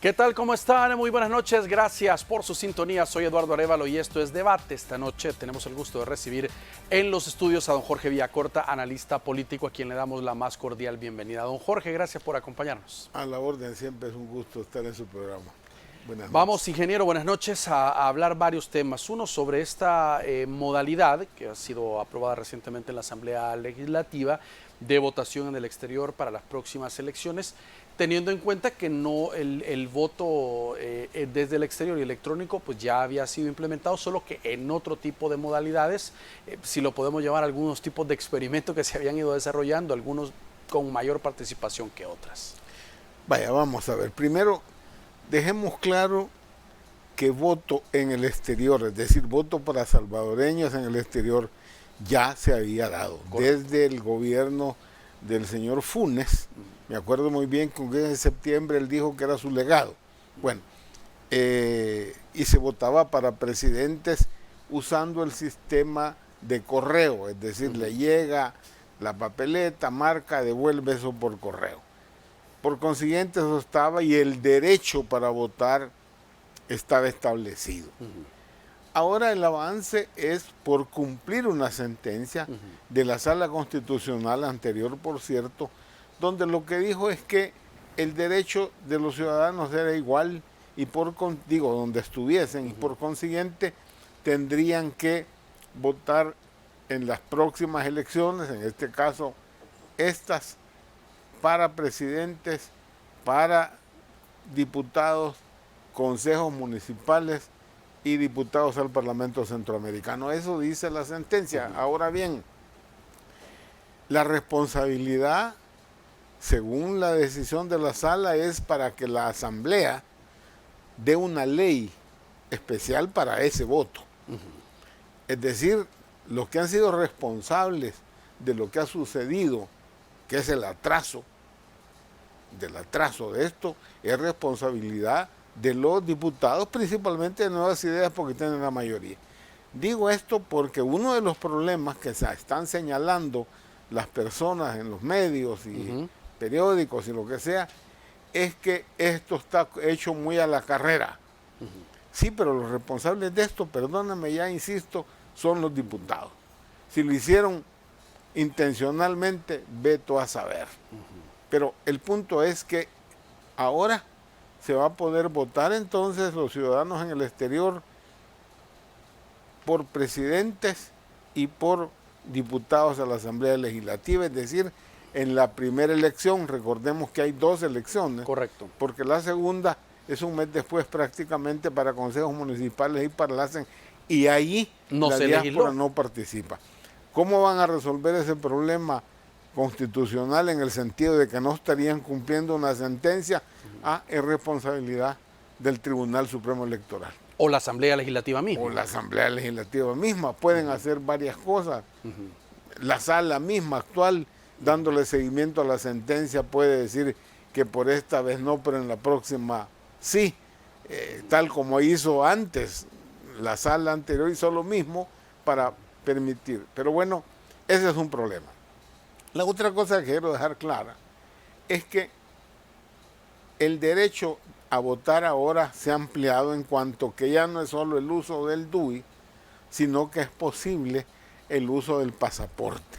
¿Qué tal? ¿Cómo están? Muy buenas noches. Gracias por su sintonía. Soy Eduardo Arévalo y esto es Debate. Esta noche tenemos el gusto de recibir en los estudios a don Jorge Villacorta, analista político, a quien le damos la más cordial bienvenida. Don Jorge, gracias por acompañarnos. A la orden, siempre es un gusto estar en su programa. Buenas noches. Vamos, ingeniero, buenas noches, a hablar varios temas. Uno sobre esta modalidad que ha sido aprobada recientemente en la Asamblea Legislativa de votación en el exterior para las próximas elecciones, teniendo en cuenta que no el voto desde el exterior y electrónico pues ya había sido implementado, solo que en otro tipo de modalidades, si lo podemos llamar, algunos tipos de experimentos que se habían ido desarrollando, algunos con mayor participación que otras. Vaya, vamos a ver. Primero, dejemos claro que voto en el exterior, es decir, voto para salvadoreños en el exterior, ya se había dado. Correcto. Desde el gobierno del señor Funes. Me acuerdo muy bien que en septiembre él dijo que era su legado. Bueno, y se votaba para presidentes usando el sistema de correo, es decir, le llega la papeleta, marca, devuelve eso por correo. Por consiguiente, eso estaba y el derecho para votar estaba establecido. Ahora el avance es por cumplir una sentencia de la Sala Constitucional anterior, por cierto, donde lo que dijo es que el derecho de los ciudadanos era igual y donde estuviesen, y por consiguiente tendrían que votar en las próximas elecciones, en este caso estas, para presidentes, para diputados, consejos municipales y diputados al Parlamento Centroamericano. Eso dice la sentencia. Ahora bien, la responsabilidad, según la decisión de la sala, es para que la Asamblea dé una ley especial para ese voto. Es decir, los que han sido responsables de lo que ha sucedido, que es el atraso de esto, es responsabilidad de los diputados, principalmente de Nuevas Ideas, porque tienen la mayoría. Digo esto porque uno de los problemas que se están señalando las personas en los medios y periódicos y lo que sea, es que esto está hecho muy a la carrera. Sí, pero los responsables de esto, perdóname, ya insisto, son los diputados. Si lo hicieron intencionalmente, veto a saber. Pero el punto es que ahora se va a poder votar entonces los ciudadanos en el exterior por presidentes y por diputados a la Asamblea Legislativa, es decir, en la primera elección, recordemos que hay 2 elecciones. Correcto. Porque la segunda es un mes después prácticamente para consejos municipales y para la y ahí no la se diáspora legisló. No participa. ¿Cómo van a resolver ese problema constitucional en el sentido de que no estarían cumpliendo una sentencia? Es responsabilidad del Tribunal Supremo Electoral. O la Asamblea Legislativa misma. O la Asamblea Legislativa misma. Pueden hacer varias cosas. La sala misma actual, dándole seguimiento a la sentencia, puede decir que por esta vez no, pero en la próxima sí. Tal como hizo antes. La sala anterior hizo lo mismo para permitir. Pero bueno, ese es un problema. La otra cosa que quiero dejar clara es que el derecho a votar ahora se ha ampliado en cuanto que ya no es solo el uso del DUI, sino que es posible el uso del pasaporte.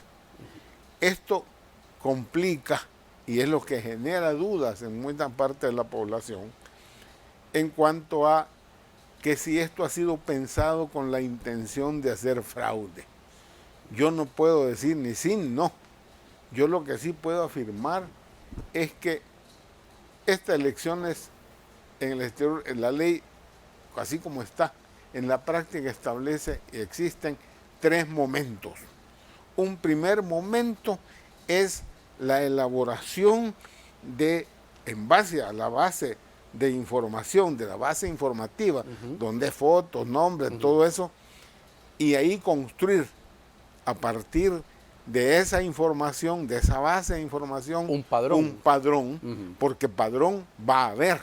Esto complica y es lo que genera dudas en mucha parte de la población en cuanto a que si esto ha sido pensado con la intención de hacer fraude. Yo no puedo decir ni sí ni no. Yo lo que sí puedo afirmar es que estas elecciones en el exterior, en la ley, así como está, en la práctica establece y existen 3 momentos. Un primer momento es la elaboración en base a la base de información, de la base informativa, donde fotos, nombres, todo eso, y ahí construir a partir de esa información, de esa base de información, un padrón, porque padrón va a haber.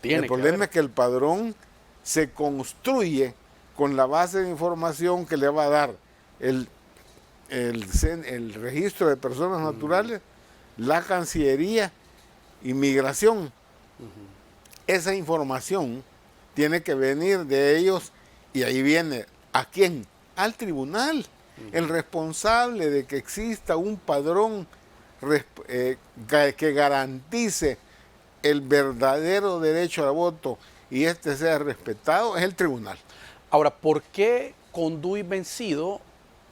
El problema es que el padrón se construye con la base de información que le va a dar el registro de personas naturales, la Cancillería y Migración. esa información tiene que venir de ellos y ahí viene, ¿a quién? Al tribunal. El responsable de que exista un padrón que garantice el verdadero derecho al voto y este sea respetado es el tribunal. Ahora, ¿por qué con DUI vencido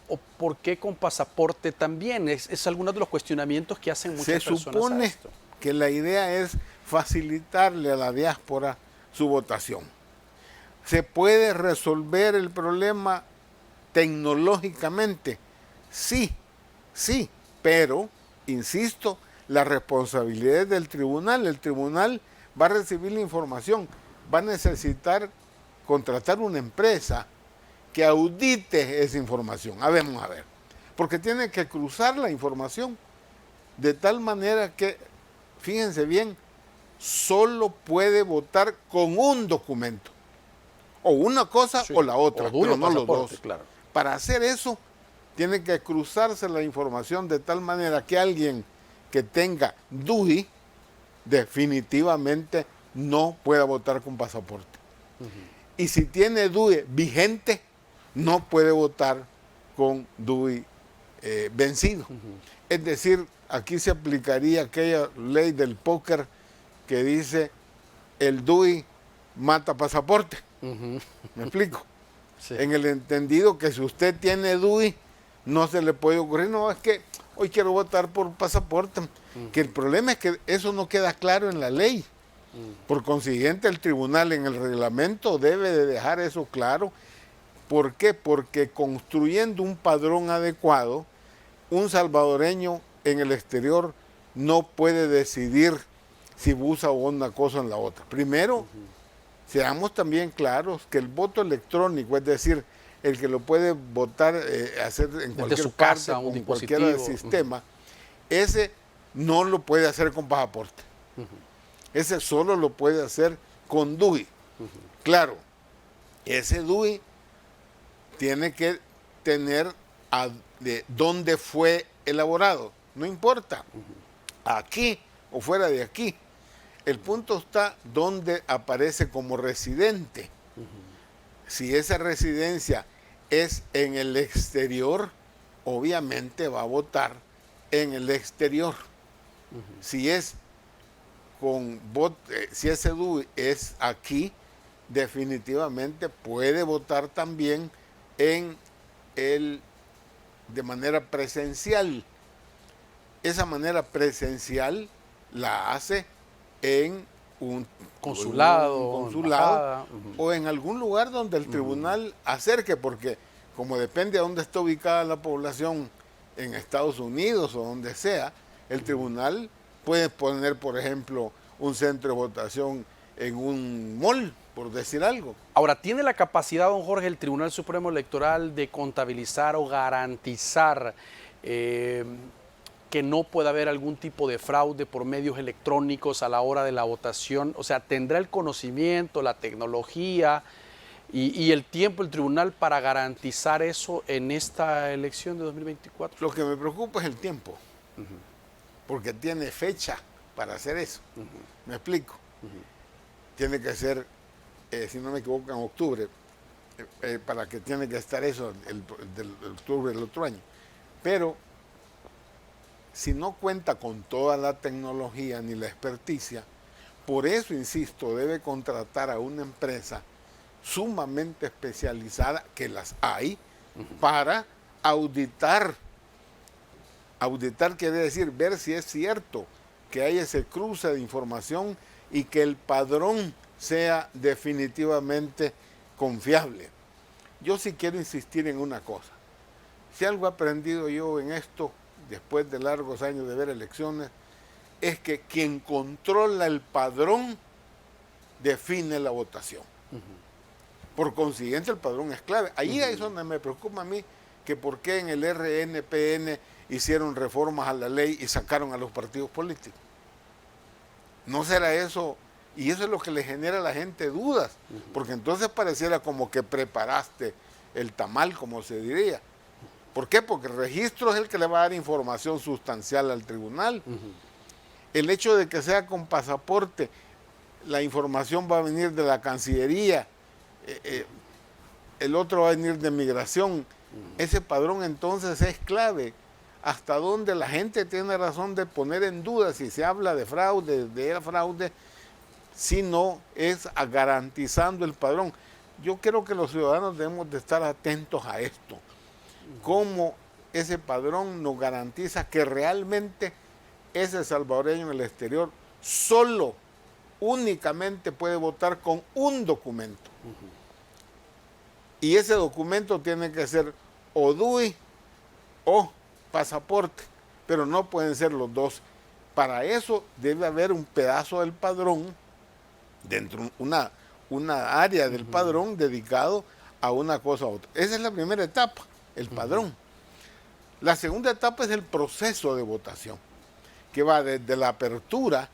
o por qué con pasaporte también? Es alguno de los cuestionamientos que hacen muchas personas. Se supone que la idea es facilitarle a la diáspora su votación. ¿Se puede resolver el problema tecnológicamente? Sí, sí, pero, insisto, la responsabilidad es del tribunal. El tribunal va a recibir la información, va a necesitar contratar una empresa que audite esa información. Vamos a ver, porque tiene que cruzar la información de tal manera que, fíjense bien, solo puede votar con un documento. O una cosa o la otra, pero no los dos. Claro. Para hacer eso, tiene que cruzarse la información de tal manera que alguien que tenga DUI definitivamente no pueda votar con pasaporte. Y si tiene DUI vigente, no puede votar con DUI vencido. Es decir, aquí se aplicaría aquella ley del póker que dice el DUI mata pasaporte. ¿Me explico? Sí. En el entendido que si usted tiene DUI, no se le puede ocurrir, no, es que hoy quiero votar por pasaporte. Que el problema es que eso no queda claro en la ley. Por consiguiente, el tribunal en el reglamento debe de dejar eso claro. ¿Por qué? Porque construyendo un padrón adecuado, un salvadoreño en el exterior no puede decidir si usa una cosa o en la otra. Primero, seamos también claros que el voto electrónico, es decir, el que lo puede votar, hacer en cualquier su parte, casa, con cualquier sistema, ese no lo puede hacer con pasaporte. Ese solo lo puede hacer con DUI. Claro, ese DUI tiene que tener de dónde fue elaborado, no importa, aquí o fuera de aquí. El punto está donde aparece como residente. Si esa residencia es en el exterior, obviamente va a votar en el exterior. Si es si ese DUI es aquí, definitivamente puede votar también de manera presencial. Esa manera presencial la hace en un consulado, o en algún lugar donde el tribunal acerque, porque como depende de dónde está ubicada la población en Estados Unidos o donde sea, el tribunal puede poner, por ejemplo, un centro de votación en un mall, por decir algo. Ahora, ¿tiene la capacidad, don Jorge, el Tribunal Supremo Electoral de contabilizar o garantizar que no pueda haber algún tipo de fraude por medios electrónicos a la hora de la votación? O sea, ¿tendrá el conocimiento, la tecnología y el tiempo el tribunal para garantizar eso en esta elección de 2024? Lo que me preocupa es el tiempo, porque tiene fecha para hacer eso. ¿Me explico? Tiene que ser, si no me equivoco, en octubre, para que tiene que estar eso el octubre del otro año. Pero si no cuenta con toda la tecnología ni la experticia, por eso, insisto, debe contratar a una empresa sumamente especializada, que las hay, para auditar. Auditar quiere decir ver si es cierto que hay ese cruce de información y que el padrón sea definitivamente confiable. Yo sí quiero insistir en una cosa. Si algo he aprendido yo en esto, después de largos años de ver elecciones, es que quien controla el padrón define la votación. Por consiguiente, el padrón es clave. Ahí es donde me preocupa a mí que por qué en el RNPN hicieron reformas a la ley y sacaron a los partidos políticos. ¿No será eso? Y eso es lo que le genera a la gente dudas, porque entonces pareciera como que preparaste el tamal, como se diría. ¿Por qué? Porque el registro es el que le va a dar información sustancial al tribunal. El hecho de que sea con pasaporte la información va a venir de la Cancillería, el otro va a venir de Migración. Ese padrón entonces es clave. Hasta donde la gente tiene razón de poner en duda si se habla de fraude, si no es garantizando el padrón. Yo creo que los ciudadanos debemos de estar atentos a esto. Cómo ese padrón nos garantiza que realmente ese salvadoreño en el exterior solo, únicamente puede votar con un documento. Y ese documento tiene que ser o DUI o pasaporte, pero no pueden ser los dos. Para eso debe haber un pedazo del padrón, dentro de una área del padrón dedicado a una cosa u otra. Esa es la primera etapa, el padrón. La segunda etapa es el proceso de votación, que va desde la apertura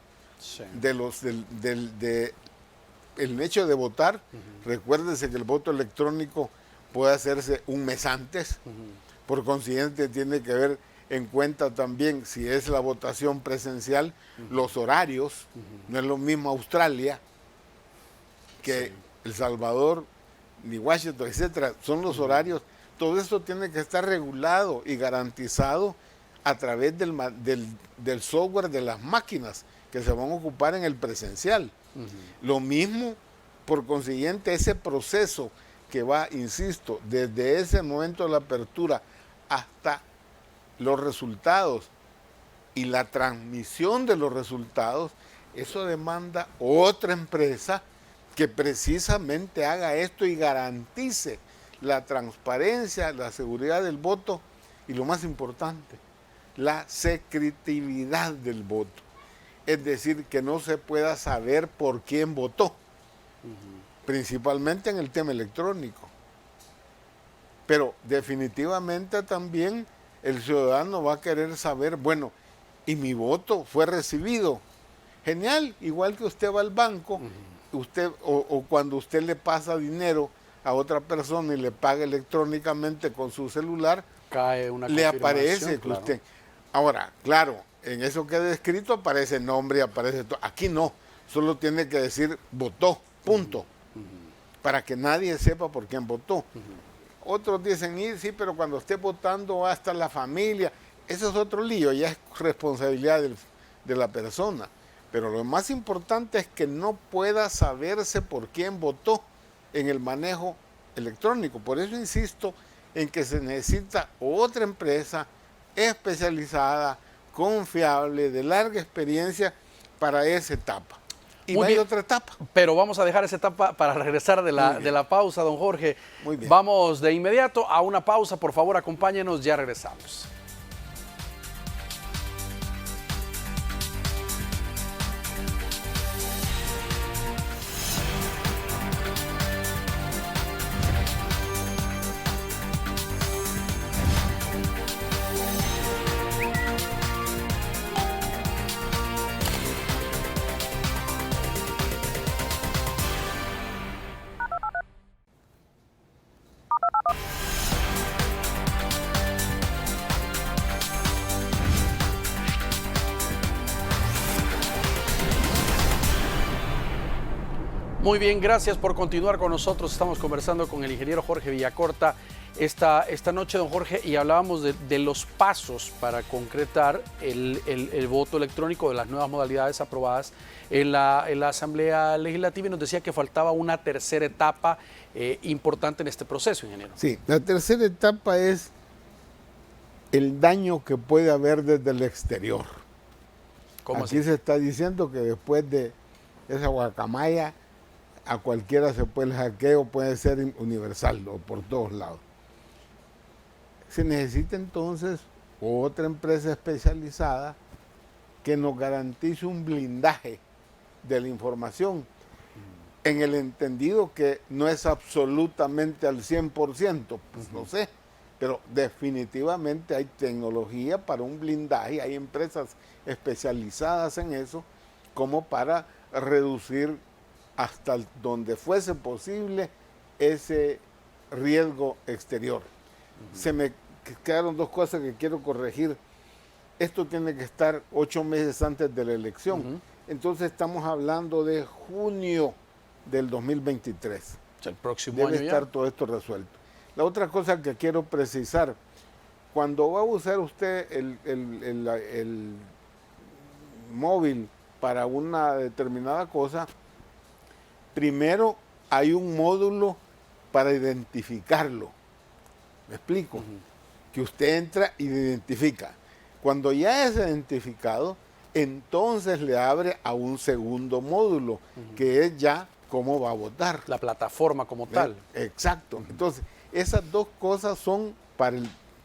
el hecho de votar. Recuérdense que el voto electrónico puede hacerse un mes antes. Por consiguiente, tiene que ver en cuenta también, si es la votación presencial, los horarios. No es lo mismo Australia que El Salvador, ni Washington, etcétera. Son los horarios. Todo eso tiene que estar regulado y garantizado a través del software de las máquinas que se van a ocupar en el presencial. Lo mismo, por consiguiente, ese proceso que va, insisto, desde ese momento de la apertura hasta los resultados y la transmisión de los resultados, eso demanda otra empresa que precisamente haga esto y garantice la transparencia, la seguridad del voto y, lo más importante, la secretividad del voto. Es decir, que no se pueda saber por quién votó, principalmente en el tema electrónico. Pero definitivamente también el ciudadano va a querer saber, bueno, ¿y mi voto fue recibido? Genial, igual que usted va al banco, usted o cuando usted le pasa dinero a otra persona y le paga electrónicamente con su celular, cae una le aparece que claro. usted... Ahora, claro, en eso que he descrito aparece nombre y aparece todo. Aquí no, solo tiene que decir votó, punto, para que nadie sepa por quién votó. Otros dicen, sí, pero cuando esté votando va a estar la familia. Eso es otro lío, ya es responsabilidad de la persona. Pero lo más importante es que no pueda saberse por quién votó en el manejo electrónico. Por eso insisto en que se necesita otra empresa especializada, confiable, de larga experiencia para esa etapa. Y hay otra etapa. Pero vamos a dejar esa etapa para regresar de la pausa, don Jorge. Muy bien. Vamos de inmediato a una pausa. Por favor, acompáñenos, ya regresamos. Muy bien, gracias por continuar con nosotros. Estamos conversando con el ingeniero Jorge Villacorta esta noche, don Jorge, y hablábamos de los pasos para concretar el voto electrónico, de las nuevas modalidades aprobadas en la Asamblea Legislativa, y nos decía que faltaba una tercera etapa importante en este proceso, ingeniero. Sí, la tercera etapa es el daño que puede haber desde el exterior. ¿Cómo Aquí así? se está diciendo que después de esa guacamaya, a cualquiera se puede, el hackeo puede ser universal o por todos lados. Se necesita entonces otra empresa especializada que nos garantice un blindaje de la información, en el entendido que no es absolutamente al 100%, pues no sé, pero definitivamente hay tecnología para un blindaje, hay empresas especializadas en eso, como para reducir hasta donde fuese posible ese riesgo exterior. Se me quedaron dos cosas que quiero corregir. Esto tiene que estar 8 meses antes de la elección. entonces estamos hablando de junio del 2023. O sea, el próximo Debe año ya. estar todo esto resuelto. La otra cosa que quiero precisar, cuando va a usar usted el móvil para una determinada cosa, primero hay un módulo para identificarlo. ¿Me explico? Que usted entra y lo identifica. Cuando ya es identificado, entonces le abre a un segundo módulo, que es ya cómo va a votar. La plataforma como tal. Exacto. Entonces, esas dos cosas son para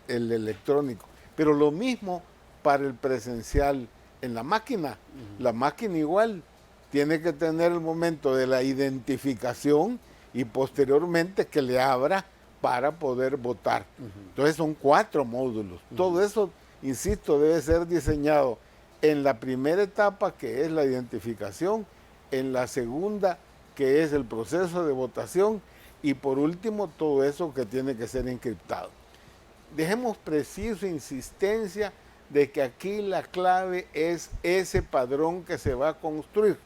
el electrónico, pero lo mismo para el presencial en la máquina. La máquina igual tiene que tener el momento de la identificación y posteriormente que le abra para poder votar. Entonces son 4 módulos. Todo eso, insisto, debe ser diseñado en la primera etapa, que es la identificación, en la segunda, que es el proceso de votación, y por último todo eso que tiene que ser encriptado. Dejemos preciso insistencia de que aquí la clave es ese padrón que se va a construir,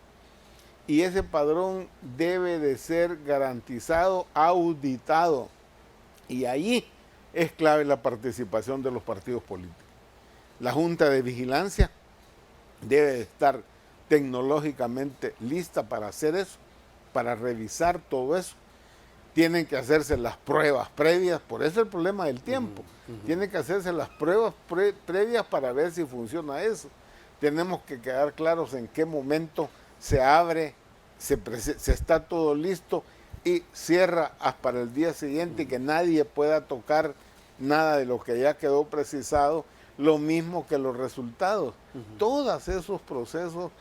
y ese padrón debe de ser garantizado, auditado, y ahí es clave la participación de los partidos políticos. La Junta de Vigilancia debe de estar tecnológicamente lista para hacer eso, para revisar todo eso. Tienen que hacerse las pruebas previas, por eso el problema del tiempo. Tienen que hacerse las pruebas previas para ver si funciona eso. Tenemos que quedar claros en qué momento se abre, se está todo listo y cierra hasta para el día siguiente y que nadie pueda tocar nada de lo que ya quedó precisado, lo mismo que los resultados. Todos esos procesos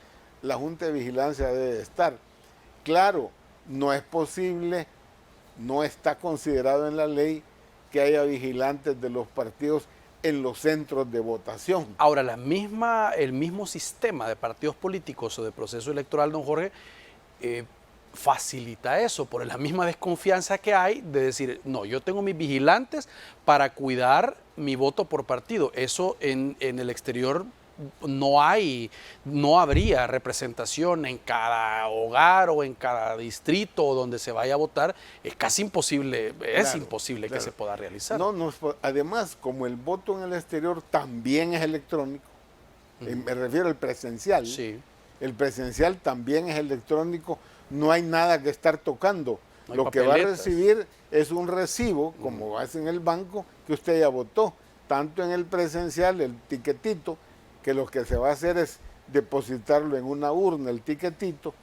la Junta de Vigilancia debe estar. Claro, no es posible, no está considerado en la ley que haya vigilantes de los partidos en los centros de votación. Ahora, el mismo sistema de partidos políticos o de proceso electoral, don Jorge, facilita eso por la misma desconfianza que hay de decir, no, yo tengo mis vigilantes para cuidar mi voto por partido. Eso en el exterior no habría representación en cada hogar o en cada distrito o donde se vaya a votar. Es casi imposible, imposible que se pueda realizar. Además, como el voto en el exterior también es electrónico, me refiero al presencial, sí. El presencial también es electrónico, no hay nada que estar tocando. No lo que va a recibir es un recibo, como hace en el banco, que usted ya votó. Tanto en el presencial, el tiquetito, que lo que se va a hacer es depositarlo en una urna, el tiquetito,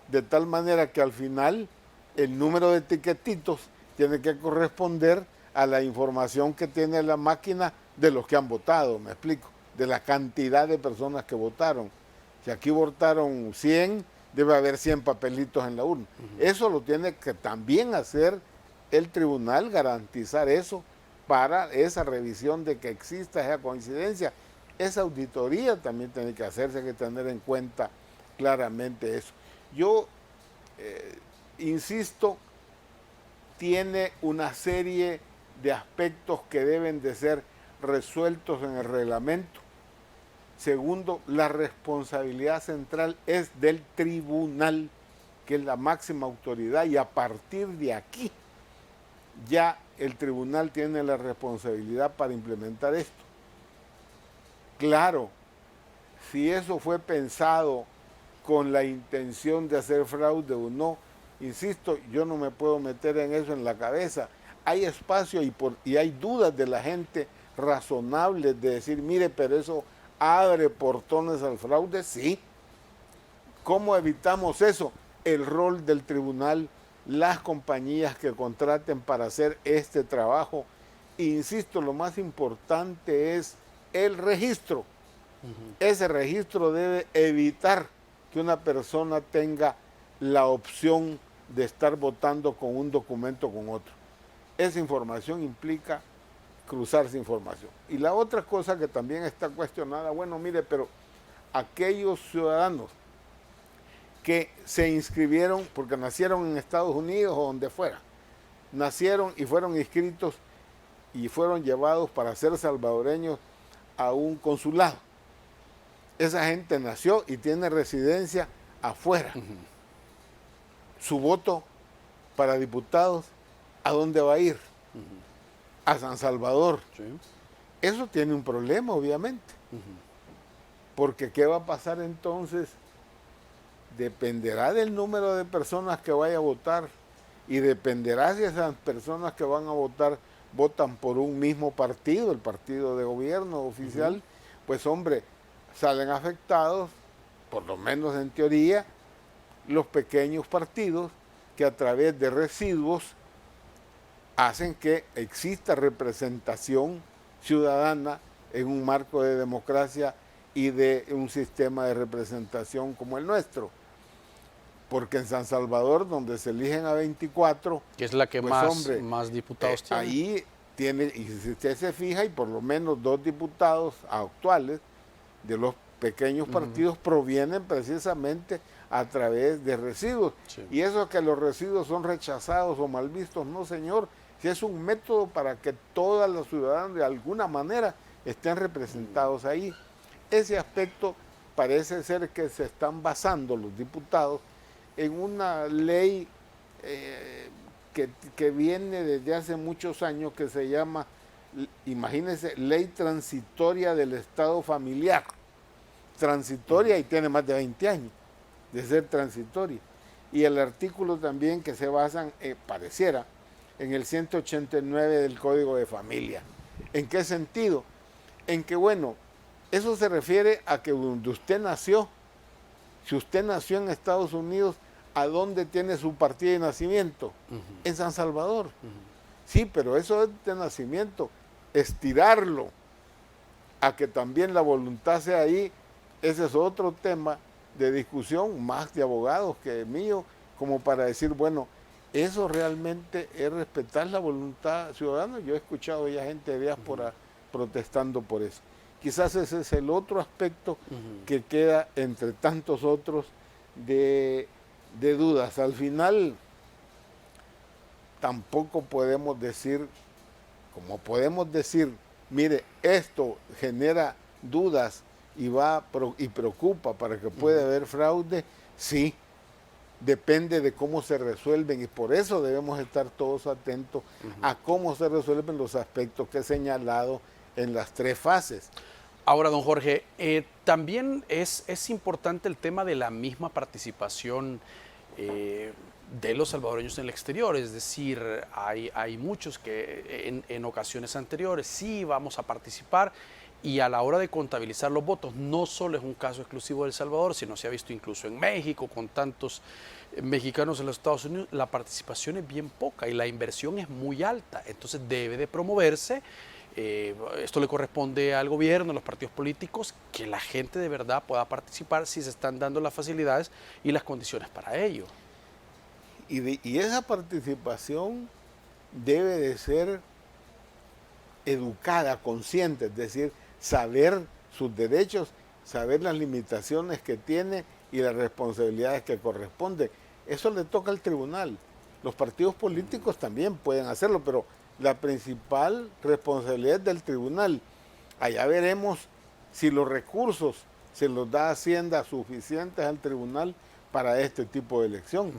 de tal manera que al final el número de tiquetitos tiene que corresponder a la información que tiene la máquina de los que han votado, me explico, de la cantidad de personas que votaron. Si aquí votaron 100, debe haber 100 papelitos en la urna. Eso lo tiene que también hacer el tribunal, garantizar eso para esa revisión de que exista esa coincidencia. Esa auditoría también tiene que hacerse, hay que tener en cuenta claramente eso. Yo insisto, tiene una serie de aspectos que deben de ser resueltos en el reglamento. Segundo, la responsabilidad central es del tribunal, que es la máxima autoridad, y a partir de aquí ya el tribunal tiene la responsabilidad para implementar esto. Claro, si eso fue pensado con la intención de hacer fraude o no, insisto, yo no me puedo meter en eso en la cabeza. Hay espacio y hay dudas de la gente razonables de decir, mire, pero eso abre portones al fraude. Sí. ¿Cómo evitamos eso? El rol del tribunal, las compañías que contraten para hacer este trabajo. Insisto, lo más importante es el registro. Ese registro debe evitar que una persona tenga la opción de estar votando con un documento con otro. Esa información implica cruzarse información. Y la otra cosa que también está cuestionada, bueno, mire, pero aquellos ciudadanos que se inscribieron porque nacieron en Estados Unidos o donde fuera, nacieron y fueron inscritos y fueron llevados para ser salvadoreños a un consulado. esa gente nació y tiene residencia afuera. Su voto para diputados, ¿a dónde va a ir? A San Salvador. Sí. Eso tiene un problema, obviamente. Porque ¿qué va a pasar entonces? Dependerá del número de personas que vaya a votar y dependerá si esas personas que van a votar votan por un mismo partido, el partido de gobierno oficial, pues hombre, salen afectados, por lo menos en teoría, los pequeños partidos que a través de residuos hacen que exista representación ciudadana en un marco de democracia y de un sistema de representación como el nuestro. Porque en San Salvador, donde se eligen a 24, que es la que pues, más diputados tiene. Ahí tiene, y si usted se fija, y por lo menos 2 diputados actuales de los pequeños partidos provienen precisamente a través de residuos. Sí. Y eso que los residuos son rechazados o mal vistos, no señor, si es un método para que todos los ciudadanos de alguna manera estén representados ahí. Ese aspecto parece ser que se están basando los diputados en una ley que viene desde hace muchos años que se llama, imagínense, Ley Transitoria del Estado Familiar. Transitoria y tiene más de 20 años de ser transitoria. Y el artículo también que se basan, pareciera, en el 189 del Código de Familia. ¿En qué sentido? En que, bueno, eso se refiere a que donde usted nació, si usted nació en Estados Unidos, ¿a dónde tiene su partida de nacimiento? En San Salvador. Sí, pero eso es de nacimiento. Estirarlo a que también la voluntad sea ahí, ese es otro tema de discusión, más de abogados que mío, como para decir, bueno, eso realmente es respetar la voluntad ciudadana. Yo he escuchado ya gente de diáspora protestando por eso. Quizás ese es el otro aspecto que queda entre tantos otros de dudas. Al final, tampoco podemos decir, como podemos decir, mire, esto genera dudas y preocupa para que pueda haber fraude, sí, depende de cómo se resuelven y por eso debemos estar todos atentos a cómo se resuelven los aspectos que he señalado en las 3 fases. Ahora, don Jorge, también es importante el tema de la misma participación de los salvadoreños en el exterior, es decir, hay muchos que en ocasiones anteriores sí vamos a participar y a la hora de contabilizar los votos no solo es un caso exclusivo de El Salvador, sino se ha visto incluso en México con tantos mexicanos en los Estados Unidos, la participación es bien poca y la inversión es muy alta, entonces debe de promoverse. Esto le corresponde al gobierno, a los partidos políticos, que la gente de verdad pueda participar si se están dando las facilidades y las condiciones para ello. Y esa participación debe de ser educada, consciente, es decir, saber sus derechos, saber las limitaciones que tiene y las responsabilidades que corresponden. Eso le toca al tribunal. Los partidos políticos también pueden hacerlo, pero la principal responsabilidad es del tribunal. Allá veremos si los recursos se los da Hacienda suficientes al tribunal para este tipo de elección.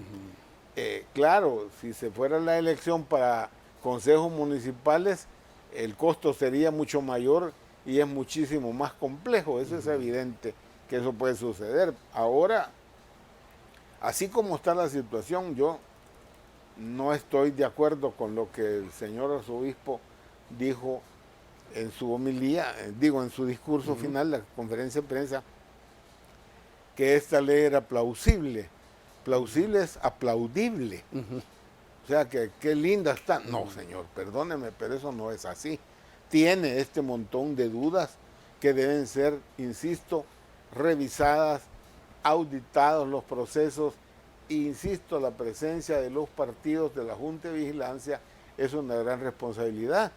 Claro, si se fuera la elección para consejos municipales, el costo sería mucho mayor y es muchísimo más complejo. Eso es evidente que eso puede suceder. Ahora, así como está la situación, yo no estoy de acuerdo con lo que el señor arzobispo dijo en su homilía, en su discurso final, la conferencia de prensa, que esta ley era plausible. Plausible es aplaudible. O sea, que qué linda está. No, señor, perdóneme, pero eso no es así. Tiene este montón de dudas que deben ser, insisto, revisadas, auditados los procesos. Insisto, la presencia de los partidos de la Junta de Vigilancia es una gran responsabilidad.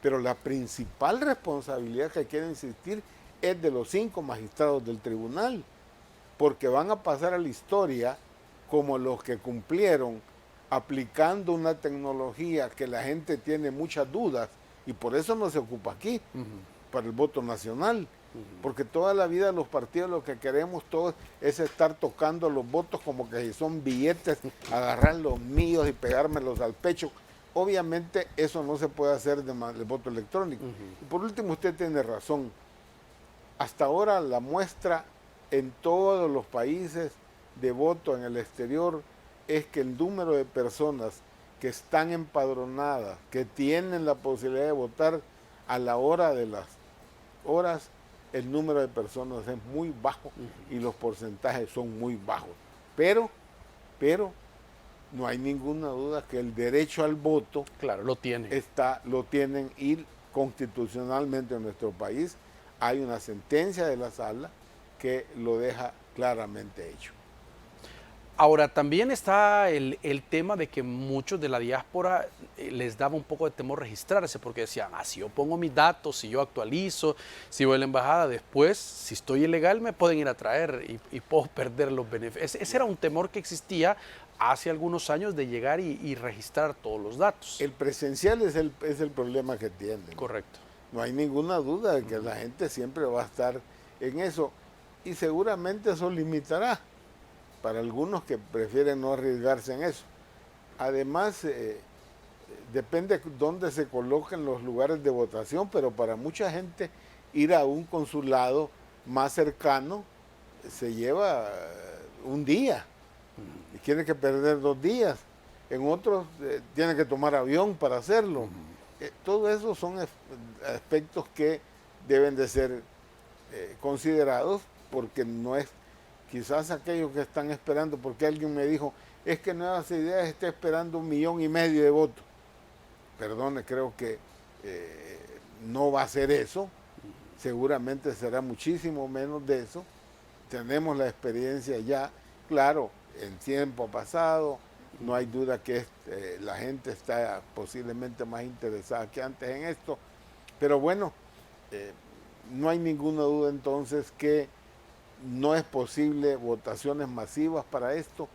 Pero la principal responsabilidad que quiero insistir es de los 5 magistrados del tribunal, porque van a pasar a la historia como los que cumplieron aplicando una tecnología que la gente tiene muchas dudas y por eso no se ocupa aquí, para el voto nacional. porque toda la vida los partidos lo que queremos todos es estar tocando los votos como que si son billetes, agarrar los míos y pegármelos al pecho. Obviamente eso no se puede hacer del voto electrónico. Y por último, usted tiene razón. Hasta ahora la muestra en todos los países de voto en el exterior es que el número de personas que están empadronadas, que tienen la posibilidad de votar a la hora de las horas, el número de personas es muy bajo y los porcentajes son muy bajos. Pero no hay ninguna duda que el derecho al voto, claro, lo tienen y constitucionalmente en nuestro país hay una sentencia de la sala que lo deja claramente hecho. Ahora, también está el tema de que muchos de la diáspora les daba un poco de temor registrarse, porque decían, si yo pongo mis datos, si yo actualizo, si voy a la embajada, después, si estoy ilegal, me pueden ir a traer y puedo perder los beneficios. Ese era un temor que existía hace algunos años de llegar y registrar todos los datos. El presencial es el problema que tiene. Correcto. No hay ninguna duda de que la gente siempre va a estar en eso y seguramente eso limitará para algunos que prefieren no arriesgarse en eso. Además, depende de dónde se coloquen los lugares de votación, pero para mucha gente ir a un consulado más cercano se lleva un día y tiene que perder 2 días. En otros tiene que tomar avión para hacerlo. Todo eso son aspectos que deben de ser considerados porque no es quizás aquellos que están esperando, porque alguien me dijo, es que Nuevas Ideas está esperando 1,5 millones de votos. Perdone, creo que no va a ser eso, seguramente será muchísimo menos de eso. Tenemos la experiencia ya, claro, en tiempo pasado, no hay duda que la gente está posiblemente más interesada que antes en esto, pero bueno, no hay ninguna duda entonces que no es posible votaciones masivas para esto,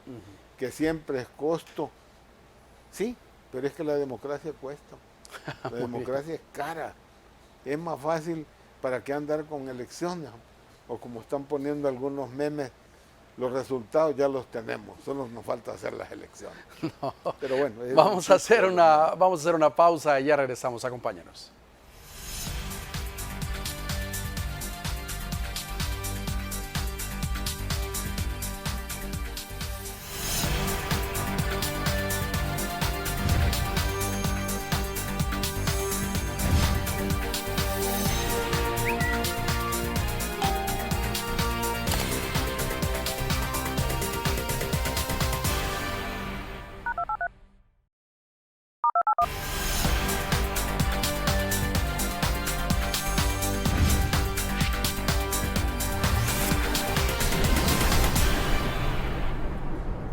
que siempre es costo. Sí, pero es que la democracia cuesta. La democracia es cara. Es más fácil para qué andar con elecciones. O como están poniendo algunos memes, los resultados ya los tenemos, solo nos falta hacer las elecciones. No. Pero bueno, vamos a hacer una pausa y ya regresamos. Acompáñanos.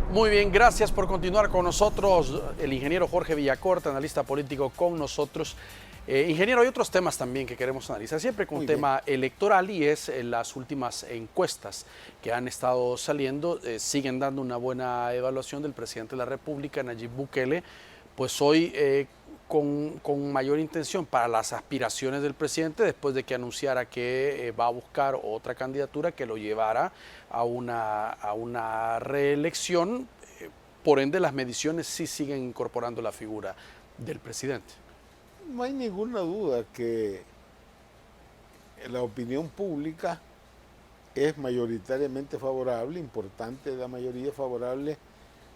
Muy bien, gracias por continuar con nosotros. El ingeniero Jorge Villacorta, analista político, con nosotros. Ingeniero, hay otros temas también que queremos analizar, siempre con un tema electoral, y es las últimas encuestas que han estado saliendo, siguen dando una buena evaluación del presidente de la República, Nayib Bukele, pues hoy con mayor intención para las aspiraciones del presidente, después de que anunciara que va a buscar otra candidatura que lo llevara a una reelección. Por ende, las mediciones sí siguen incorporando la figura del presidente. No hay ninguna duda que la opinión pública es mayoritariamente favorable, importante la mayoría favorable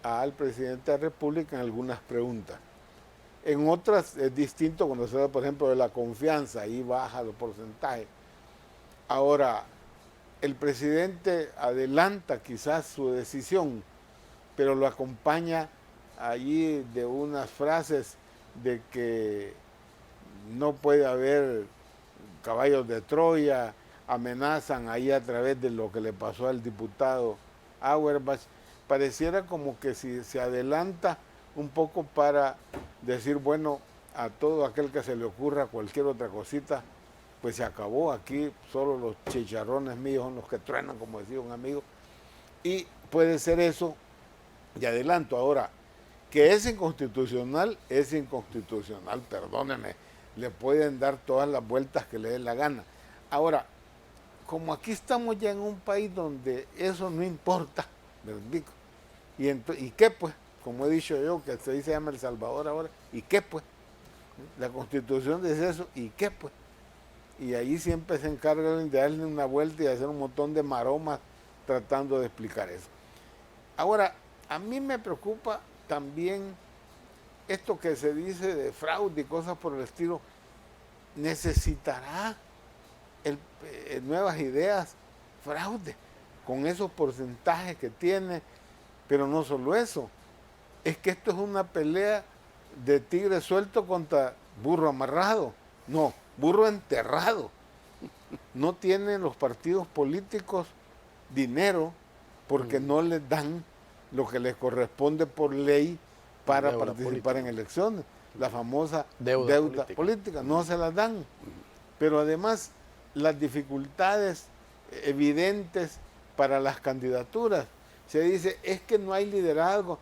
al presidente de la República en algunas preguntas. En otras es distinto cuando se da, por ejemplo, de la confianza, ahí baja los porcentajes. Ahora, el presidente adelanta quizás su decisión, pero lo acompaña allí de unas frases de que no puede haber caballos de Troya, amenazan ahí a través de lo que le pasó al diputado Auerbach. Pareciera como que si se adelanta un poco para decir, bueno, a todo aquel que se le ocurra cualquier otra cosita, pues se acabó. Aquí solo los chicharrones míos son los que truenan, como decía un amigo. Y puede ser eso de adelanto. Ahora, que es inconstitucional, perdónenme, le pueden dar todas las vueltas que le den la gana. Ahora, como aquí estamos ya en un país donde eso no importa, ¿verdad? ¿Y qué pues? Como he dicho yo, que se llama El Salvador ahora, ¿y qué pues? La Constitución dice eso, ¿y qué pues? Y ahí siempre se encargan de darle una vuelta y hacer un montón de maromas tratando de explicar eso. Ahora, a mí me preocupa también esto que se dice de fraude y cosas por el estilo. Necesitará Nuevas Ideas fraude con esos porcentajes que tiene, pero no solo eso, es que esto es una pelea de tigre suelto contra burro amarrado, no, burro enterrado. No tienen los partidos políticos dinero porque no les dan lo que les corresponde por ley para Deuda participar política. en elecciones, la famosa Deuda deuda política. política, no se las dan. Pero además las dificultades evidentes para las candidaturas. Se dice, es que no hay liderazgo.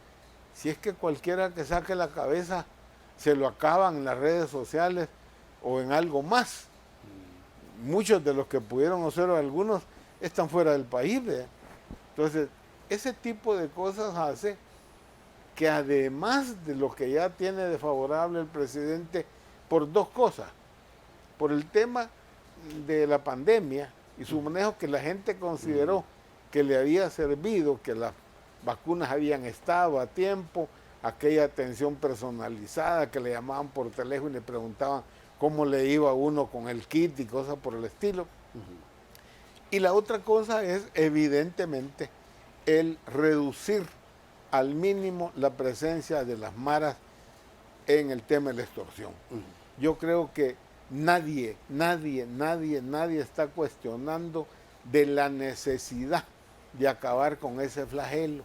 Si es que cualquiera que saque la cabeza se lo acaban en las redes sociales o en algo más. Muchos de los que pudieron hacer, algunos están fuera del país, ¿ve? Entonces, ese tipo de cosas hace que además de lo que ya tiene de favorable el presidente, por dos cosas, por el tema de la pandemia y su manejo, que la gente consideró que le había servido, que las vacunas habían estado a tiempo, aquella atención personalizada que le llamaban por teléfono y le preguntaban cómo le iba a uno con el kit y cosas por el estilo. Y la otra cosa es, evidentemente, el reducir al mínimo la presencia de las maras en el tema de la extorsión. Yo creo que nadie está cuestionando de la necesidad de acabar con ese flagelo.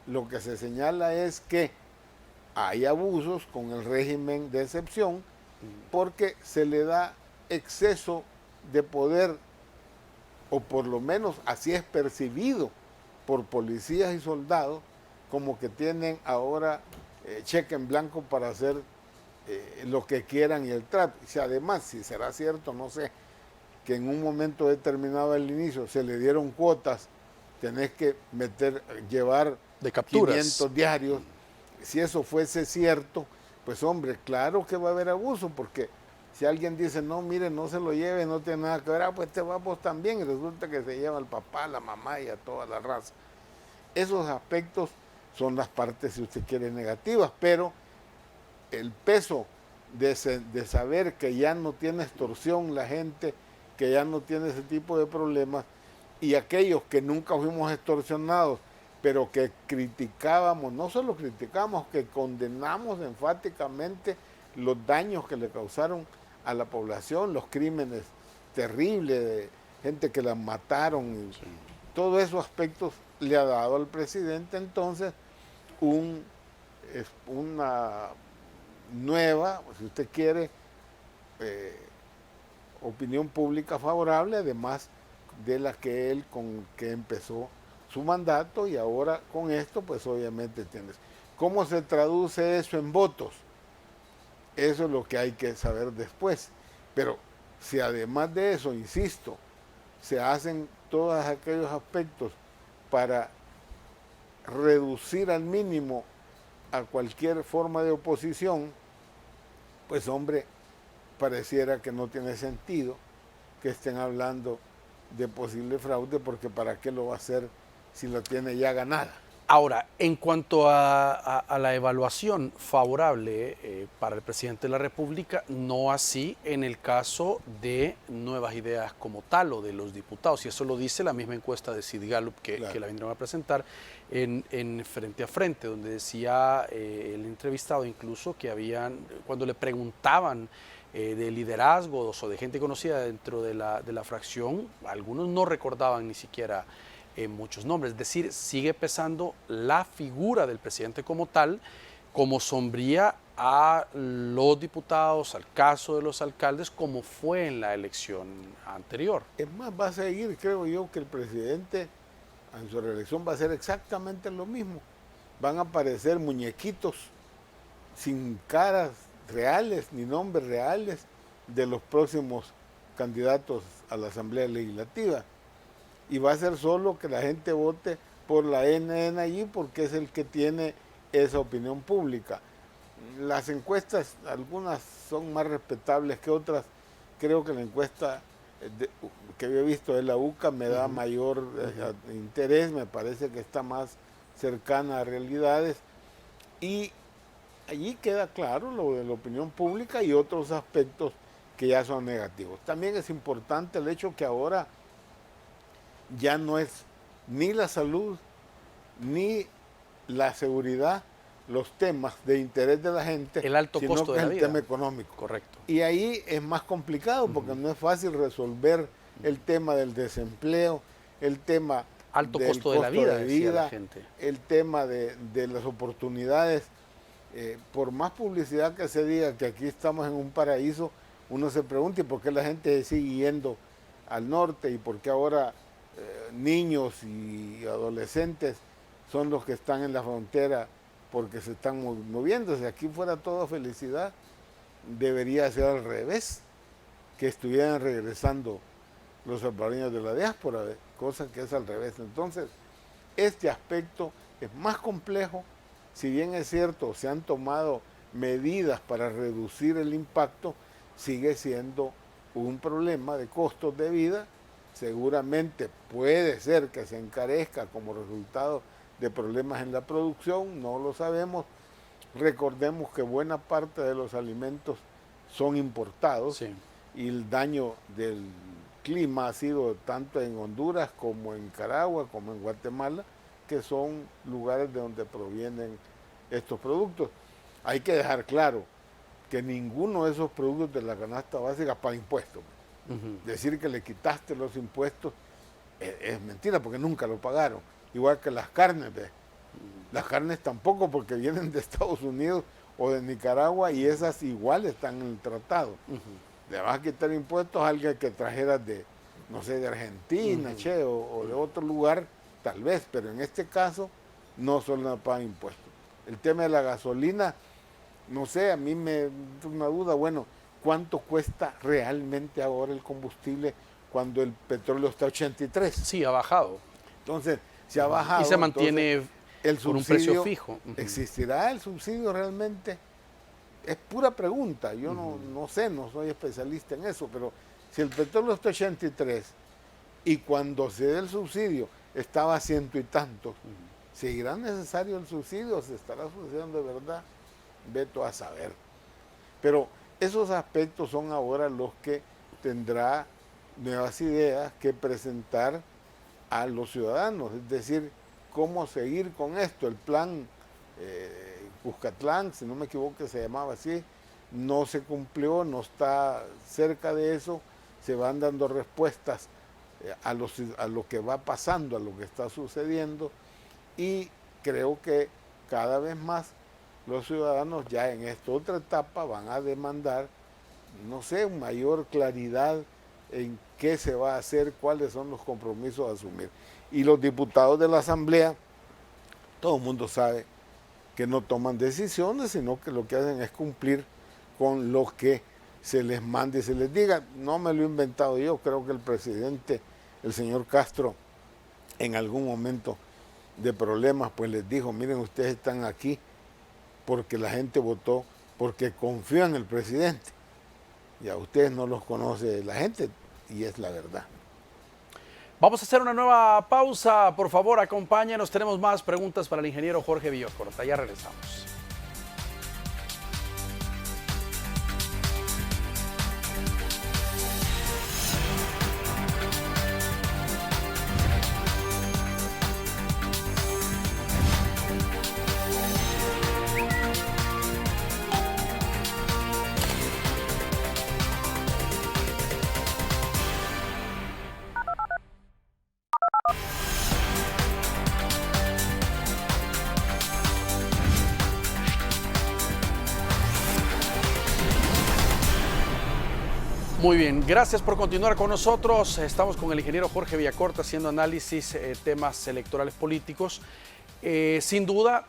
Lo que se señala es que hay abusos con el régimen de excepción porque se le da exceso de poder, o por lo menos así es percibido por policías y soldados, como que tienen ahora cheque en blanco para hacer lo que quieran y el trato. Si además, si será cierto, no sé, que en un momento determinado al inicio se le dieron cuotas, tenés que llevar de capturas 500 diarios. Si eso fuese cierto, pues hombre, claro que va a haber abuso, porque si alguien dice, no, mire, no se lo lleve, no tiene nada que ver, pues te vamos también, y resulta que se lleva al papá, a la mamá y a toda la raza. Esos aspectos son las partes, si usted quiere, negativas, pero el peso de saber que ya no tiene extorsión la gente, que ya no tiene ese tipo de problemas, y aquellos que nunca fuimos extorsionados, pero que criticábamos, no solo criticamos, que condenamos enfáticamente los daños que le causaron a la población, los crímenes terribles de gente que la mataron, y todos esos aspectos le ha dado al presidente entonces una nueva, si usted quiere, opinión pública favorable, además de la que él con que empezó su mandato, y ahora con esto pues obviamente tienes. ¿Cómo se traduce eso en votos? Eso es lo que hay que saber después. Pero si además de eso, insisto, se hacen todos aquellos aspectos para reducir al mínimo a cualquier forma de oposición, pues hombre, pareciera que no tiene sentido que estén hablando de posible fraude, porque ¿para qué lo va a hacer si lo tiene ya ganada? Ahora, en cuanto a la evaluación favorable para el presidente de la República, no así en el caso de Nuevas Ideas como tal o de los diputados, y eso lo dice la misma encuesta de Sid Gallup Claro. que la vendrán a presentar en Frente a Frente, donde decía el entrevistado incluso que cuando le preguntaban de liderazgos o de gente conocida dentro de la fracción, algunos no recordaban ni siquiera muchos nombres, es decir, sigue pesando la figura del presidente como tal, como sombría a los diputados, al caso de los alcaldes, como fue en la elección anterior. Es más, va a seguir, creo yo, que el presidente en su reelección va a hacer exactamente lo mismo. Van a aparecer muñequitos sin caras reales ni nombres reales de los próximos candidatos a la Asamblea Legislativa. Y va a ser solo que la gente vote por la NNI porque es el que tiene esa opinión pública. Las encuestas, algunas son más respetables que otras. Creo que la encuesta que había visto de la UCA me da mayor interés, me parece que está más cercana a realidades. Y allí queda claro lo de la opinión pública y otros aspectos que ya son negativos. También es importante el hecho que ahora ya no es ni la salud ni la seguridad los temas de interés de la gente, el alto costo de la vida, el tema económico. Correcto. Y ahí es más complicado porque no es fácil resolver el tema del desempleo, el tema alto del costo de la vida, la gente. El tema de las oportunidades. Por más publicidad que se diga que aquí estamos en un paraíso, uno se pregunta ¿y por qué la gente sigue yendo al norte? ¿Y por qué ahora niños y adolescentes son los que están en la frontera porque se están moviendo? Si aquí fuera toda felicidad, debería ser al revés, que estuvieran regresando los salvadoreños de la diáspora, cosa que es al revés. Entonces, este aspecto es más complejo. Si bien es cierto, se han tomado medidas para reducir el impacto, sigue siendo un problema de costos de vida. Seguramente puede ser que se encarezca como resultado de problemas en la producción, no lo sabemos. Recordemos que buena parte de los alimentos son importados, sí, y el daño del clima ha sido tanto en Honduras como en Nicaragua, como en Guatemala, que son lugares de donde provienen estos productos. Hay que dejar claro que ninguno de esos productos de la canasta básica paga impuestos. Decir que le quitaste los impuestos es mentira, porque nunca lo pagaron. Igual que las carnes, las carnes tampoco, porque vienen de Estados Unidos o de Nicaragua y esas igual están en el tratado. Le vas a quitar impuestos a alguien que trajeras de, no sé, de Argentina, o de otro lugar, tal vez, pero en este caso no solo pagan impuestos. El tema de la gasolina, no sé, a mí me da una duda, bueno, ¿cuánto cuesta realmente ahora el combustible cuando el petróleo está a 83? Sí, ha bajado. Entonces, se ha bajado. Y se mantiene el con un precio fijo. ¿Existirá el subsidio realmente? Es pura pregunta, yo no sé, no soy especialista en eso, pero si el petróleo está a 83 y cuando se dé el subsidio estaba a 100 y tantos, ¿seguirá necesario el subsidio? ¿Se estará sucediendo de verdad? Veto a saber. Pero esos aspectos son ahora los que tendrá nuevas ideas que presentar a los ciudadanos, es decir, cómo seguir con esto. El plan Cuscatlán, si no me equivoco se llamaba así, no se cumplió, no está cerca de eso, se van dando respuestas a lo que va pasando, a lo que está sucediendo, y creo que cada vez más los ciudadanos ya en esta otra etapa van a demandar, no sé, mayor claridad en qué se va a hacer, cuáles son los compromisos a asumir. Y los diputados de la Asamblea, todo el mundo sabe que no toman decisiones, sino que lo que hacen es cumplir con lo que se les mande y se les diga. No me lo he inventado yo, creo que el presidente, el señor Castro, en algún momento de problemas, pues les dijo, miren, ustedes están aquí porque la gente votó, porque confía en el presidente. Y a ustedes no los conoce la gente, y es la verdad. Vamos a hacer una nueva pausa. Por favor, acompáñenos. Tenemos más preguntas para el ingeniero Jorge Villacorta. Ya regresamos. Muy bien, gracias por continuar con nosotros. Estamos con el ingeniero Jorge Villacorta haciendo análisis temas electorales políticos. Sin duda,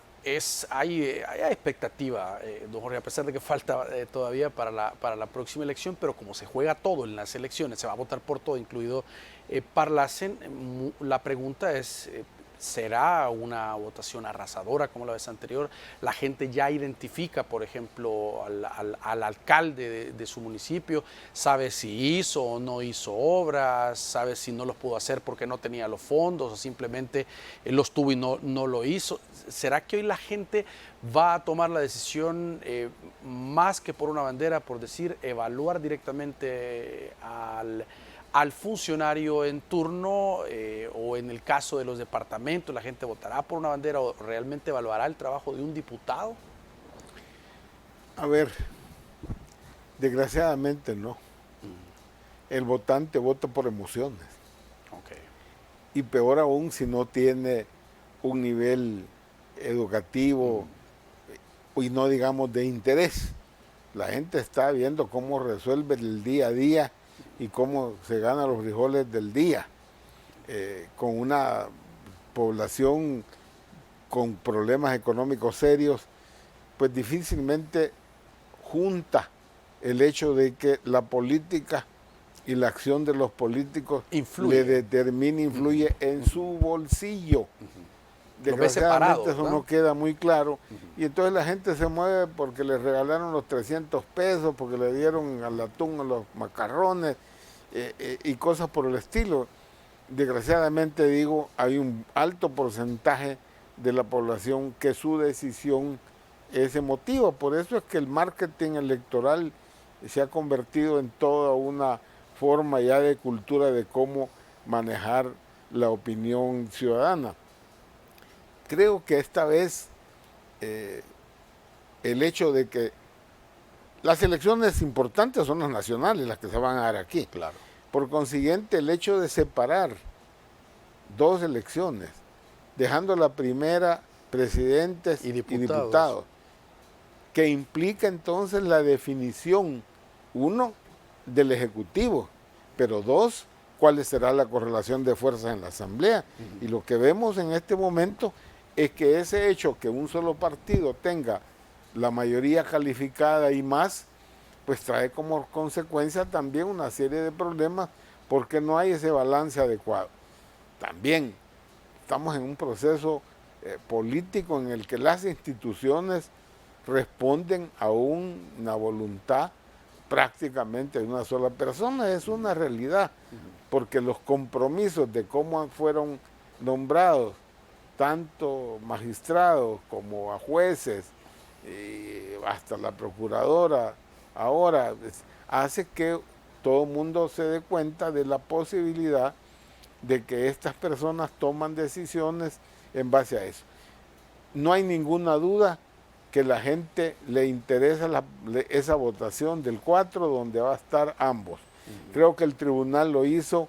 hay expectativa, don Jorge, a pesar de que falta todavía para la próxima elección, pero como se juega todo en las elecciones, se va a votar por todo, incluido Parlacen, la pregunta es, ¿será una votación arrasadora como la vez anterior? La gente ya identifica, por ejemplo, al alcalde de su municipio, sabe si hizo o no hizo obras, sabe si no los pudo hacer porque no tenía los fondos o simplemente los tuvo y no lo hizo. ¿Será que hoy la gente va a tomar la decisión más que por una bandera, por decir, evaluar directamente al funcionario en turno o en el caso de los departamentos, la gente votará por una bandera o realmente evaluará el trabajo de un diputado? A ver, desgraciadamente no. El votante vota por emociones. Okay. Y peor aún si no tiene un nivel educativo y no digamos de interés. La gente está viendo cómo resuelve el día a día y cómo se ganan los frijoles del día, con una población con problemas económicos serios, pues difícilmente junta el hecho de que la política y la acción de los políticos influye en su bolsillo. Desgraciadamente eso no queda muy claro, y entonces la gente se mueve porque le regalaron los 300 pesos, porque le dieron al atún, a los macarrones y cosas por el estilo. Desgraciadamente digo, hay un alto porcentaje de la población que su decisión es emotiva, por eso es que el marketing electoral se ha convertido en toda una forma ya de cultura de cómo manejar la opinión ciudadana. Creo que esta vez el hecho de que las elecciones importantes son las nacionales, las que se van a dar aquí. Claro. Por consiguiente, el hecho de separar dos elecciones, dejando la primera presidentes y diputados, que implica entonces la definición, uno, del Ejecutivo, pero dos, cuál será la correlación de fuerzas en la Asamblea. Y lo que vemos en este momento es que ese hecho que un solo partido tenga la mayoría calificada y más, pues trae como consecuencia también una serie de problemas porque no hay ese balance adecuado. También estamos en un proceso político en el que las instituciones responden a una voluntad prácticamente de una sola persona. Es una realidad, porque los compromisos de cómo fueron nombrados tanto magistrados como a jueces, hasta la procuradora ahora, hace que todo el mundo se dé cuenta de la posibilidad de que estas personas toman decisiones en base a eso. No hay ninguna duda que la gente le interesa esa votación del 4 donde va a estar ambos. Creo que el tribunal lo hizo,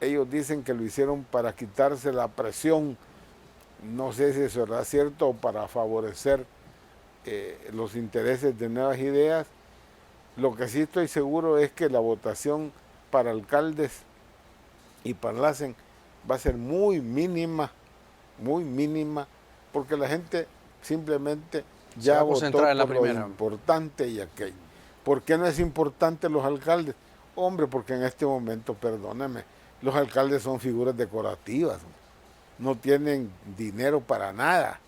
ellos dicen que lo hicieron para quitarse la presión, no sé si eso será cierto, o para favorecer los intereses de Nuevas Ideas. Lo que sí estoy seguro es que la votación para alcaldes y Parlacen va a ser muy mínima, porque la gente simplemente ya votó por lo importante y aquello. ¿Por qué no es importante los alcaldes? Hombre, porque en este momento, perdóname, los alcaldes son figuras decorativas, no tienen dinero para nada.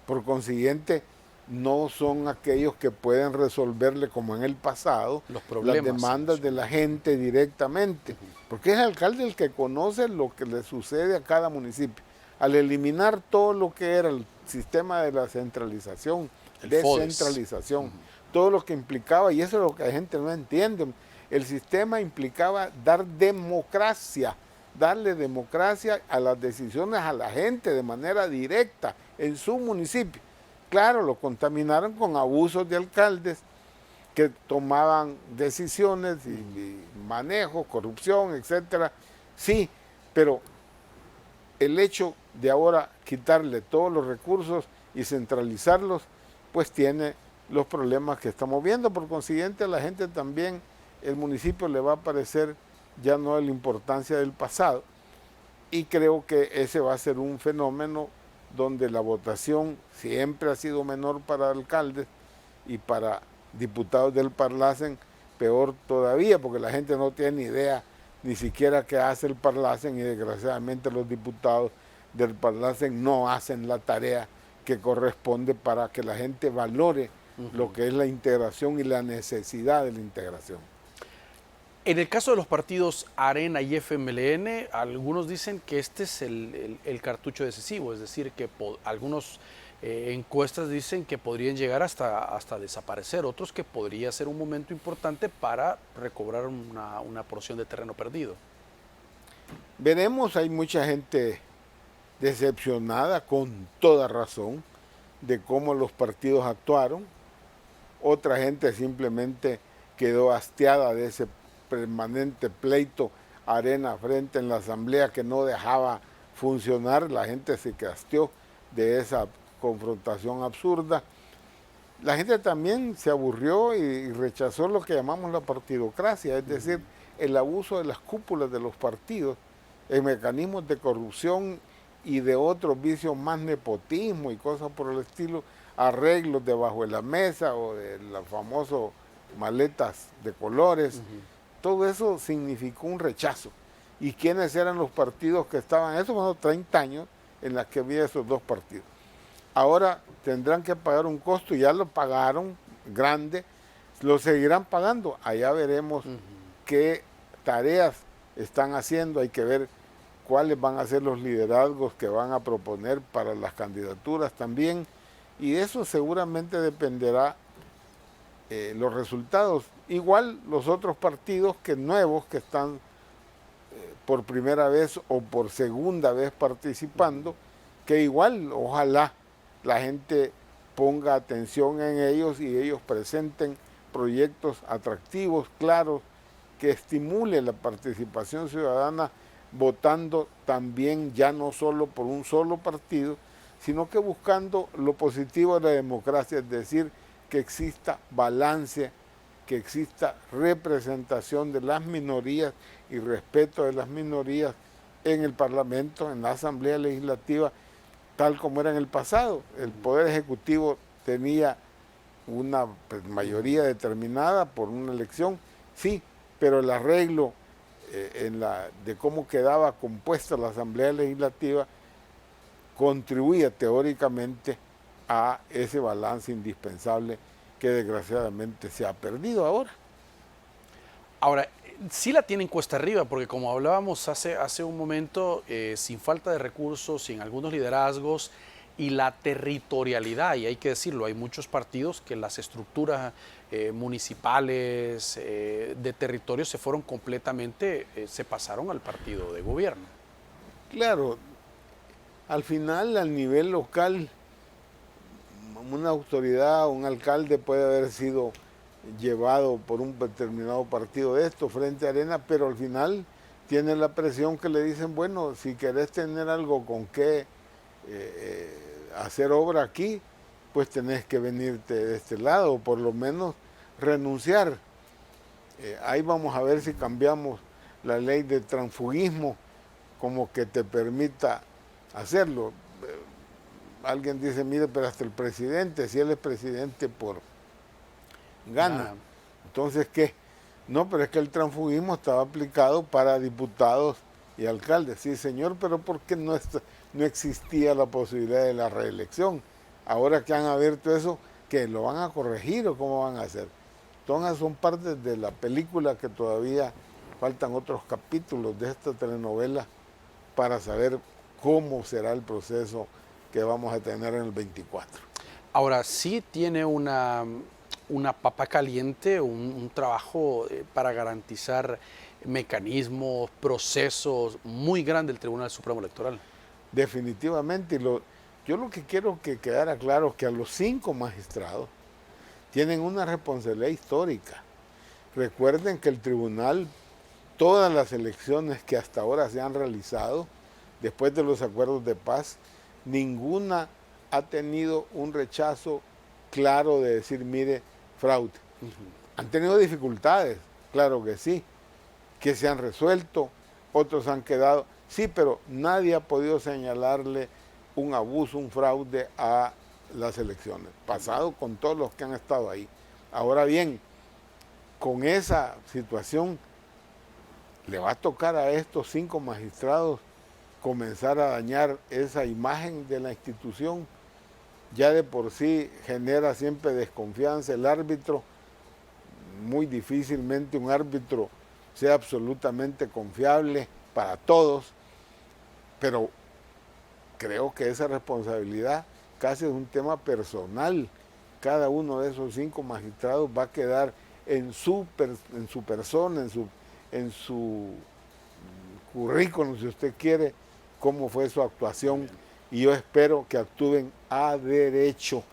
Por consiguiente, no son aquellos que pueden resolverle, como en el pasado, las demandas de la gente directamente. Porque es el alcalde el que conoce lo que le sucede a cada municipio. Al eliminar todo lo que era el sistema de la centralización, descentralización, todo lo que implicaba, y eso es lo que la gente no entiende, el sistema implicaba dar democracia, darle democracia a las decisiones a la gente de manera directa en su municipio. Claro, lo contaminaron con abusos de alcaldes que tomaban decisiones y manejo, corrupción, etcétera. Sí, pero el hecho de ahora quitarle todos los recursos y centralizarlos, pues tiene los problemas que estamos viendo. Por consiguiente, a la gente también, el municipio le va a parecer ya no de la importancia del pasado. Y creo que ese va a ser un fenómeno donde la votación siempre ha sido menor para alcaldes y para diputados del Parlacen peor todavía, porque la gente no tiene ni idea ni siquiera qué hace el Parlacen, y desgraciadamente los diputados del Parlacen no hacen la tarea que corresponde para que la gente valore lo que es la integración y la necesidad de la integración. En el caso de los partidos Arena y FMLN, algunos dicen que este es el cartucho decisivo, es decir, que algunos encuestas dicen que podrían llegar hasta desaparecer, otros que podría ser un momento importante para recobrar una porción de terreno perdido. Veremos, hay mucha gente decepcionada, con toda razón, de cómo los partidos actuaron. Otra gente simplemente quedó hastiada de ese permanente pleito Arena frente en la asamblea que no dejaba funcionar. La gente se hastió de esa confrontación absurda. La gente también se aburrió y rechazó lo que llamamos la partidocracia, es decir, el abuso de las cúpulas de los partidos en mecanismos de corrupción y de otros vicios más, nepotismo y cosas por el estilo, arreglos debajo de la mesa o de los famosos maletas de colores. Todo eso significó un rechazo. ¿Y quiénes eran los partidos que estaban? Eso fueron 30 años en los que había esos dos partidos. Ahora tendrán que pagar un costo, ya lo pagaron, grande, lo seguirán pagando. Allá veremos qué tareas están haciendo, hay que ver cuáles van a ser los liderazgos que van a proponer para las candidaturas también, y de eso seguramente dependerá los resultados. Igual los otros partidos nuevos que están por primera vez o por segunda vez participando, que igual ojalá la gente ponga atención en ellos y ellos presenten proyectos atractivos, claros, que estimule la participación ciudadana, votando también ya no solo por un solo partido, sino que buscando lo positivo de la democracia, es decir, que exista balance, que exista representación de las minorías y respeto de las minorías en el Parlamento, en la Asamblea Legislativa, tal como era en el pasado. El Poder Ejecutivo tenía una mayoría determinada por una elección, sí, pero el arreglo de cómo quedaba compuesta la Asamblea Legislativa contribuía teóricamente a ese balance indispensable que desgraciadamente se ha perdido ahora. Ahora, sí la tienen cuesta arriba, porque como hablábamos hace un momento, sin falta de recursos, sin algunos liderazgos y la territorialidad, y hay que decirlo, hay muchos partidos que las estructuras municipales de territorio se fueron completamente, se pasaron al partido de gobierno. Claro, al final, al nivel local, una autoridad, un alcalde puede haber sido llevado por un determinado partido de esto frente a Arena, pero al final tiene la presión que le dicen, bueno, si querés tener algo con qué hacer obra aquí, pues tenés que venirte de este lado, o por lo menos renunciar. Ahí vamos a ver si cambiamos la ley de transfugismo como que te permita hacerlo. Alguien dice, mire, pero hasta el presidente, si él es presidente por gana. Entonces, ¿qué? No, pero es que el transfugismo estaba aplicado para diputados y alcaldes. Sí, señor, pero ¿por qué no existía la posibilidad de la reelección? Ahora que han abierto eso, ¿qué? ¿Lo van a corregir o cómo van a hacer? Entonces son partes de la película que todavía faltan otros capítulos de esta telenovela para saber cómo será el proceso que vamos a tener en el 24. Ahora, sí tiene una papa caliente, un trabajo para garantizar mecanismos, procesos muy grande el Tribunal Supremo Electoral. Definitivamente, yo lo que quiero que quedara claro es que a los 5 magistrados tienen una responsabilidad histórica. Recuerden que el tribunal, todas las elecciones que hasta ahora se han realizado, después de los acuerdos de paz, ninguna ha tenido un rechazo claro de decir, mire, fraude. Han tenido dificultades, claro que sí, que se han resuelto, otros han quedado, sí, pero nadie ha podido señalarle un abuso, un fraude a las elecciones. Pasado con todos los que han estado ahí. Ahora bien, con esa situación le va a tocar a estos 5 magistrados comenzar a dañar esa imagen de la institución. Ya de por sí genera siempre desconfianza el árbitro. Muy difícilmente un árbitro sea absolutamente confiable para todos, pero creo que esa responsabilidad casi es un tema personal. Cada uno de esos 5 magistrados va a quedar en su persona, en su currículum, si usted quiere, cómo fue su actuación. Y yo espero que actúen a derecho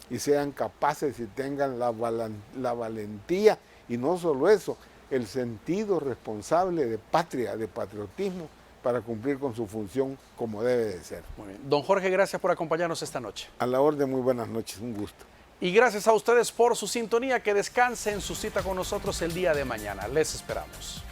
y sean capaces y tengan la valentía, y no solo eso, el sentido responsable de patria, de patriotismo, para cumplir con su función como debe de ser. Muy bien. Don Jorge, gracias por acompañarnos esta noche. A la orden, muy buenas noches, un gusto. Y gracias a ustedes por su sintonía, que descansen su cita con nosotros el día de mañana. Les esperamos.